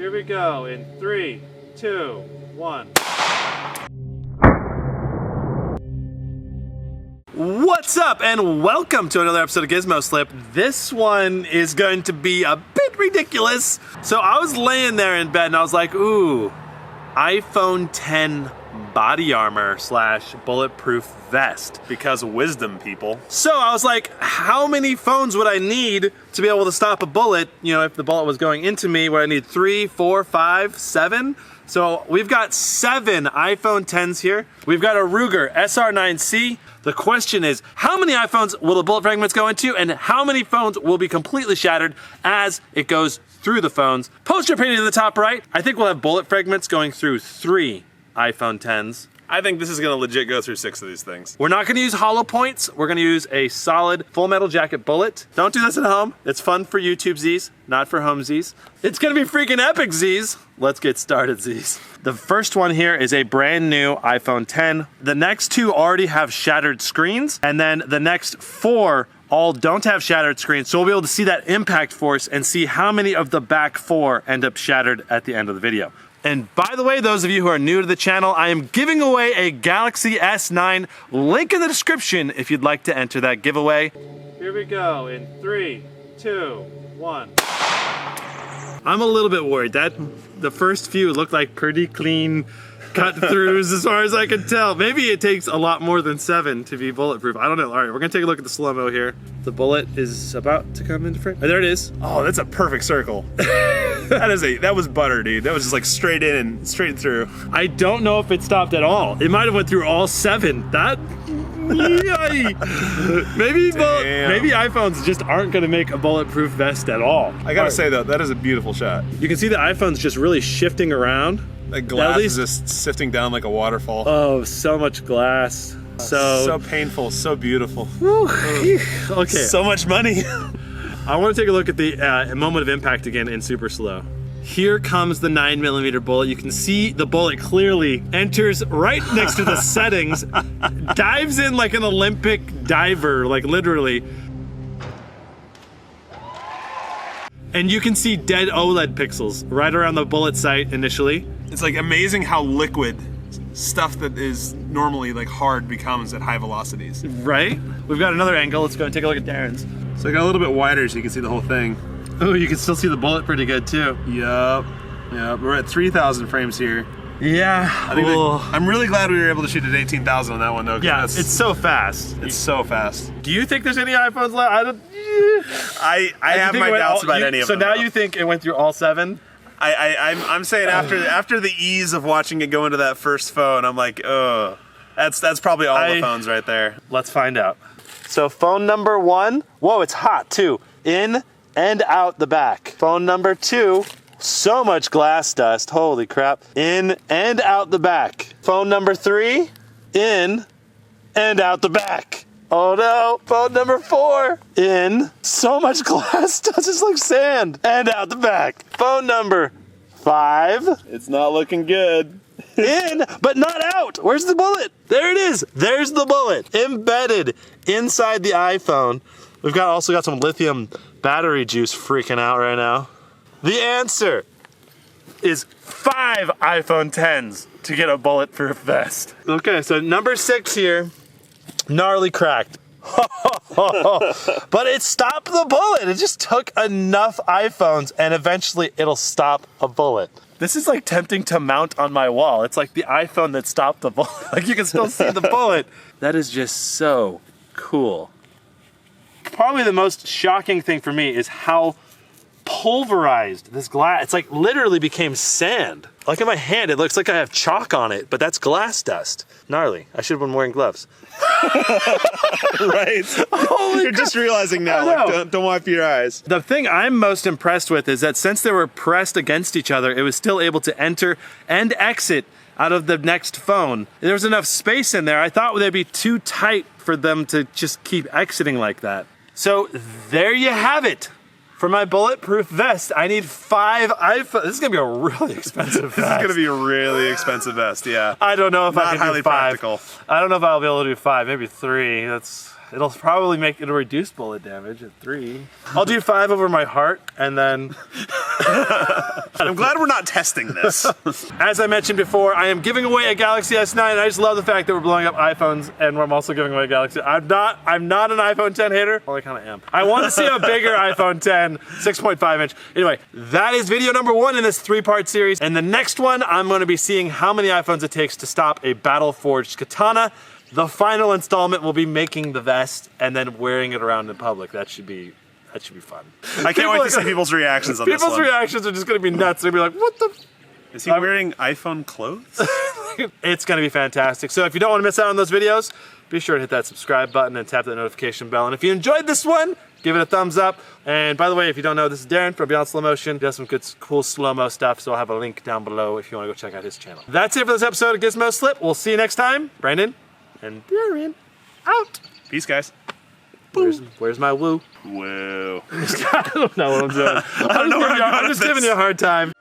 Here we go in 3, 2, 1. What's up, and welcome to another episode of Gizmo Slip. This one is going to be a bit ridiculous. So I was laying there in bed and I was like, ooh, iPhone 10 body armor / bulletproof vest. Because of wisdom, people. So I was like, how many phones would I need to be able to stop a bullet? You know, if the bullet was going into me, would I need 3, 4, 5, 7? So we've got 7 iPhone 10s here. We've got a Ruger SR9C. The question is, how many iPhones will the bullet fragments go into, and how many phones will be completely shattered as it goes through the phones? Post your opinion in the top right. I think we'll have bullet fragments going through 3 iPhone 10s. I think this is gonna legit go through 6 of these things. We're not gonna use hollow points. We're gonna use a solid full metal jacket bullet. Don't do this at home. It's fun for YouTube Z's, not for home Z's. It's gonna be freaking epic Z's. Let's get started Z's. The first one here is a brand new iPhone 10. The next 2 already have shattered screens, and then the next 4 all don't have shattered screens, so we'll be able to see that impact force and see how many of the back 4 end up shattered at the end of the video. And by the way, those of you who are new to the channel, I am giving away a Galaxy S9. Link in the description if you'd like to enter that giveaway. Here we go in 3, 2, 1. I'm a little bit worried. The first few looked like pretty clean cut throughs as far as I can tell. Maybe it takes a lot more than 7 to be bulletproof. I don't know. All right, we're gonna take a look at the slow-mo here. The bullet is about to come into frame. Oh, there it is. Oh, that's a perfect circle. That was butter, dude. That was just like straight in and straight through. I don't know if it stopped at all. It might have went through all 7. Maybe iPhones just aren't gonna make a bulletproof vest at all. I gotta say though, that is a beautiful shot. You can see the iPhone's just really shifting around. That glass is just sifting down like a waterfall. Oh, so much glass. So painful, so beautiful. Okay. So much money. I want to take a look at the moment of impact again in super slow. Here comes the 9mm bullet. You can see the bullet clearly enters right next to the settings, dives in like an Olympic diver, like literally. And you can see dead OLED pixels right around the bullet site initially. It's like amazing how liquid stuff that is normally like hard becomes at high velocities. Right? We've got another angle. Let's go and take a look at Darren's. So I got a little bit wider so you can see the whole thing. Oh, you can still see the bullet pretty good too. Yup. We're at 3,000 frames here. Yeah. I'm really glad we were able to shoot at 18,000 on that one though. Yeah, it's so fast. It's so fast. Do you think there's any iPhones left? I have my doubts about any of them. So now you think it went through all 7? I'm saying after the ease of watching it go into that first phone, I'm like, oh, that's probably all the phones right there. Let's find out. So phone number 1, whoa, it's hot too. In and out the back. Phone number 2, so much glass dust, holy crap. In and out the back. Phone number 3, in and out the back. Oh no, phone number 4, in, so much glass dust, it's like sand, and out the back. Phone number 5. It's not looking good. In, but not out. Where's the bullet? There it is. There's the bullet embedded inside the iPhone. We've also got some lithium battery juice freaking out right now. The answer is 5 iPhone 10s to get a bulletproof vest. Okay, so number 6 here, gnarly cracked. But it stopped the bullet. It just took enough iPhones and eventually it'll stop a bullet. This is like tempting to mount on my wall. It's like the iPhone that stopped the bullet. Like you can still see the bullet. That is just so cool. Probably the most shocking thing for me is how pulverized this glass, it's like literally became sand. Like in my hand, it looks like I have chalk on it, but that's glass dust. Gnarly. I should have been wearing gloves. Right. You're just realizing now, like, don't wipe your eyes. The thing I'm most impressed with is that since they were pressed against each other, it was still able to enter and exit out of the next phone. There was enough space in there. I thought they'd be too tight for them to just keep exiting like that. So there you have it. For my bulletproof vest, I need 5 iPhones. This is gonna be a really expensive vest. This is gonna be a really expensive vest, yeah. I don't know if I can do 5. Practical. I don't know if I'll be able to do 5, maybe 3. It'll probably it'll reduce bullet damage at 3. I'll do 5 over my heart, and then... I'm glad we're not testing this. As I mentioned before, I am giving away a Galaxy S9, and I just love the fact that we're blowing up iPhones, and I'm also giving away a Galaxy. I'm not an iPhone 10 hater. Well, I kind of am. I want to see a bigger iPhone 10, 6.5 inch. Anyway, that is video number 1 in this 3-part series, and the next one, I'm going to be seeing how many iPhones it takes to stop a battle-forged katana. The final installment will be making the vest and then wearing it around in public. That should be fun. I can't wait to see people's reactions on this one. People's reactions are just going to be nuts. They'll be like, what the... Is he wearing iPhone clothes? It's going to be fantastic. So if you don't want to miss out on those videos, be sure to hit that subscribe button and tap that notification bell. And if you enjoyed this one, give it a thumbs up. And by the way, if you don't know, this is Darren from Beyond Slow Motion. He does some good, cool slow-mo stuff, so I'll have a link down below if you want to go check out his channel. That's it for this episode of Gizmo Slip. We'll see you next time. Brandon and Darren out. Peace, guys. Where's my woo? Whoa. I don't know what I'm doing. I'm just giving you a hard time.